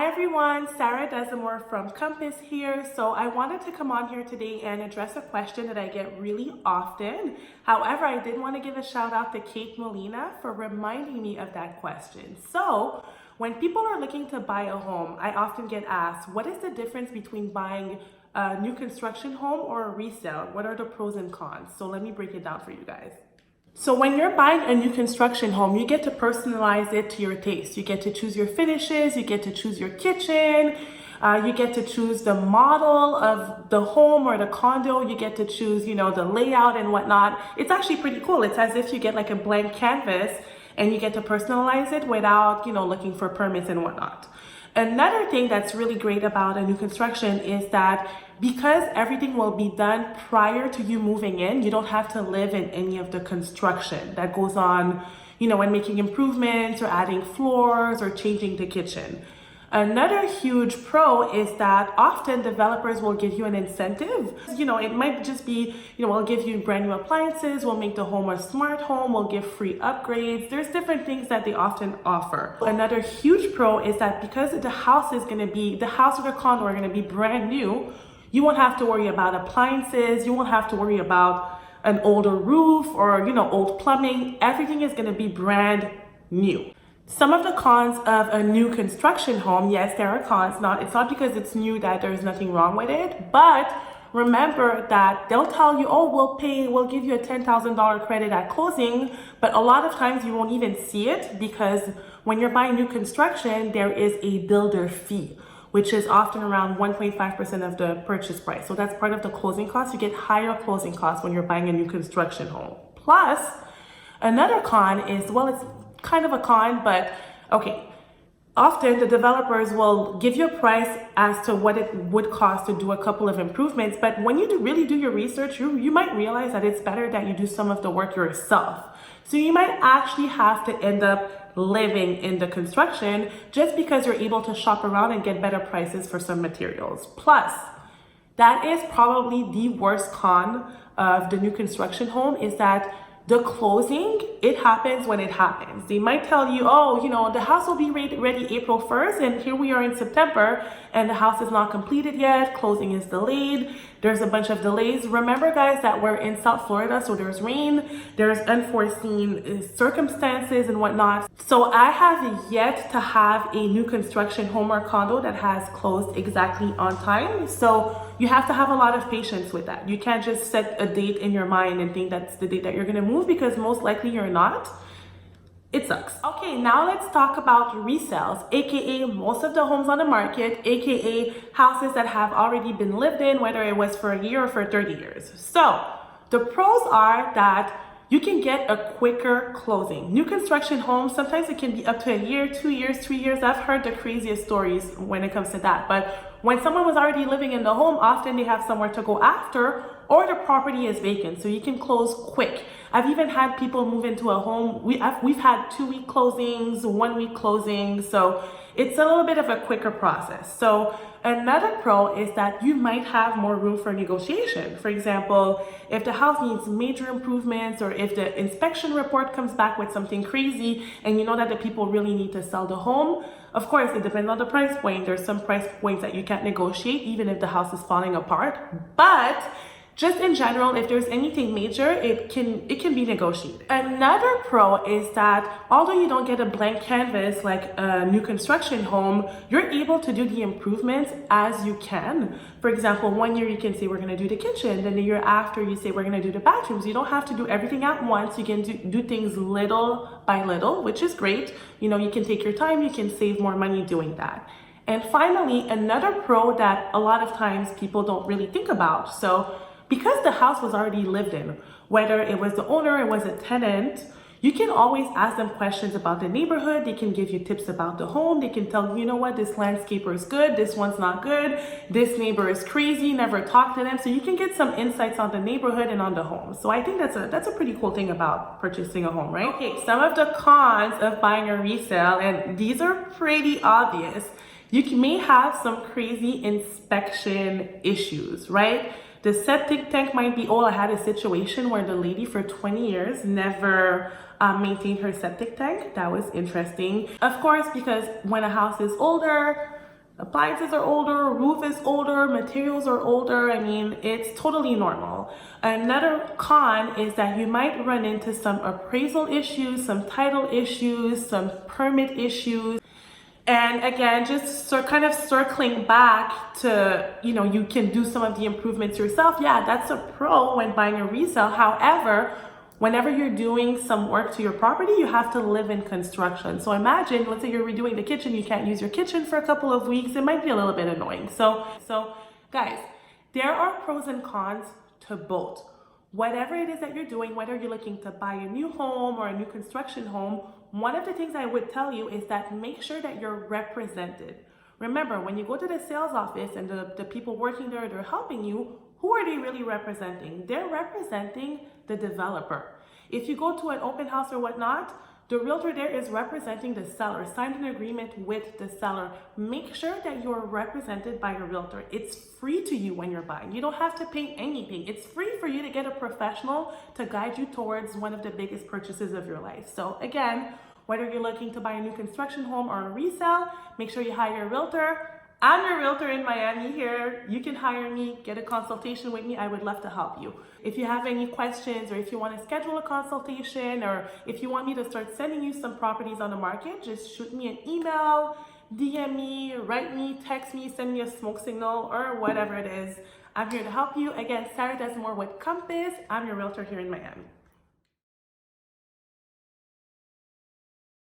Hi everyone, Sarah Desamours from Compass here. So I wanted to come on here today and address a question that I get really often. However, I did want to give a shout out to Kate Molina for reminding me of that question. So when people are looking to buy a home, I often get asked, what is the difference between buying a new construction home or a resale? What are the pros and cons? So let me break it down for you guys. So when you're buying a new construction home, you get to personalize it to your taste. You get to choose your finishes, you get to choose your kitchen, you get to choose the model of the home or the condo, you get to choose, the layout and whatnot. It's actually pretty cool. It's as if you get like a blank canvas and you get to personalize it without, looking for permits and whatnot. Another thing that's really great about a new construction is that because everything will be done prior to you moving in, you don't have to live in any of the construction that goes on, when making improvements or adding floors or changing the kitchen. Another huge pro is that often developers will give you an incentive. It might just be, we'll give you brand new appliances, we'll make the home a smart home, we'll give free upgrades. There's different things that they often offer. Another huge pro is that because the house or the condo are going to be brand new, you won't have to worry about appliances, you won't have to worry about an older roof or, old plumbing. Everything is going to be brand new. Some of the cons of a new construction home, yes, there are cons. It's not because it's new that there's nothing wrong with it, but remember that they'll tell you, oh, we'll give you a $10,000 credit at closing, but a lot of times you won't even see it because when you're buying new construction, there is a builder fee, which is often around 1.5% of the purchase price. So that's part of the closing costs. You get higher closing costs when you're buying a new construction home. Plus, another con is, it's kind of a con, but okay. Often the developers will give you a price as to what it would cost to do a couple of improvements, but when you really do your research, you might realize that it's better that you do some of the work yourself. So you might actually have to end up living in the construction just because you're able to shop around and get better prices for some materials. Plus, that is probably the worst con of the new construction home is that the closing, it happens when it happens. They might tell you, oh, the house will be ready April 1st, and here we are in September, and the house is not completed yet, closing is delayed, there's a bunch of delays. Remember, guys, that we're in South Florida, so there's rain, there's unforeseen circumstances and whatnot. So I have yet to have a new construction home or condo that has closed exactly on time. So you have to have a lot of patience with that. You can't just set a date in your mind and think that's the date that you're gonna move because most likely you're not. It sucks. Okay, now let's talk about resales, aka most of the homes on the market, aka houses that have already been lived in, whether it was for a year or for 30 years. So the pros are that you can get a quicker closing. New construction homes, sometimes it can be up to a year, 2 years, 3 years. I've heard the craziest stories when it comes to that. But when someone was already living in the home, often they have somewhere to go after, or the property is vacant, so you can close quick. I've even had people move into a home. We've had 2-week closings, 1-week closings, so it's a little bit of a quicker process. So another pro is that you might have more room for negotiation. For example, if the house needs major improvements or if the inspection report comes back with something crazy and you know that the people really need to sell the home, of course, it depends on the price point. There's some price points that you can't negotiate even if the house is falling apart. But just in general, if there's anything major, it can be negotiated. Another pro is that although you don't get a blank canvas like a new construction home, you're able to do the improvements as you can. For example, 1 year you can say we're gonna do the kitchen, then the year after you say we're gonna do the bathrooms. You don't have to do everything at once. You can do things little by little, which is great. You can take your time, you can save more money doing that. And finally, another pro that a lot of times people don't really think about. So because the house was already lived in, whether it was the owner, it was a tenant, you can always ask them questions about the neighborhood. They can give you tips about the home. They can tell you, this landscaper is good, this one's not good, this neighbor is crazy, never talk to them. So you can get some insights on the neighborhood and on the home. So I think that's a pretty cool thing about purchasing a home, right? Okay, some of the cons of buying a resale, and these are pretty obvious. You may have some crazy inspection issues, right? The septic tank might be, I had a situation where the lady for 20 years never maintained her septic tank. That was interesting. Of course, because when a house is older, Appliances are older, roof is older, materials are older. I mean, it's totally normal. Another con is that you might run into some appraisal issues, some title issues, some permit issues. And again, just kind of circling back to, you can do some of the improvements yourself. Yeah, that's a pro when buying a resale. However, whenever you're doing some work to your property, you have to live in construction. So imagine, let's say you're redoing the kitchen, you can't use your kitchen for a couple of weeks. It might be a little bit annoying. So guys, there are pros and cons to both. Whatever it is that you're doing, whether you're looking to buy a new home or a new construction home, one of the things I would tell you is that make sure that you're represented. Remember, when you go to the sales office and the people working there, they're helping you, who are they really representing? They're representing the developer. If you go to an open house or whatnot, the realtor there is representing the seller, signed an agreement with the seller. Make sure that you're represented by a realtor. It's free to you when you're buying. You don't have to pay anything. It's free for you to get a professional to guide you towards one of the biggest purchases of your life. So again, whether you're looking to buy a new construction home or a resale, make sure you hire a realtor. I'm your realtor in Miami here. You can hire me, get a consultation with me. I would love to help you. If you have any questions or if you want to schedule a consultation or if you want me to start sending you some properties on the market, just shoot me an email, DM me, write me, text me, send me a smoke signal or whatever it is. I'm here to help you. Again, Sarah Desamours with Compass. I'm your realtor here in Miami.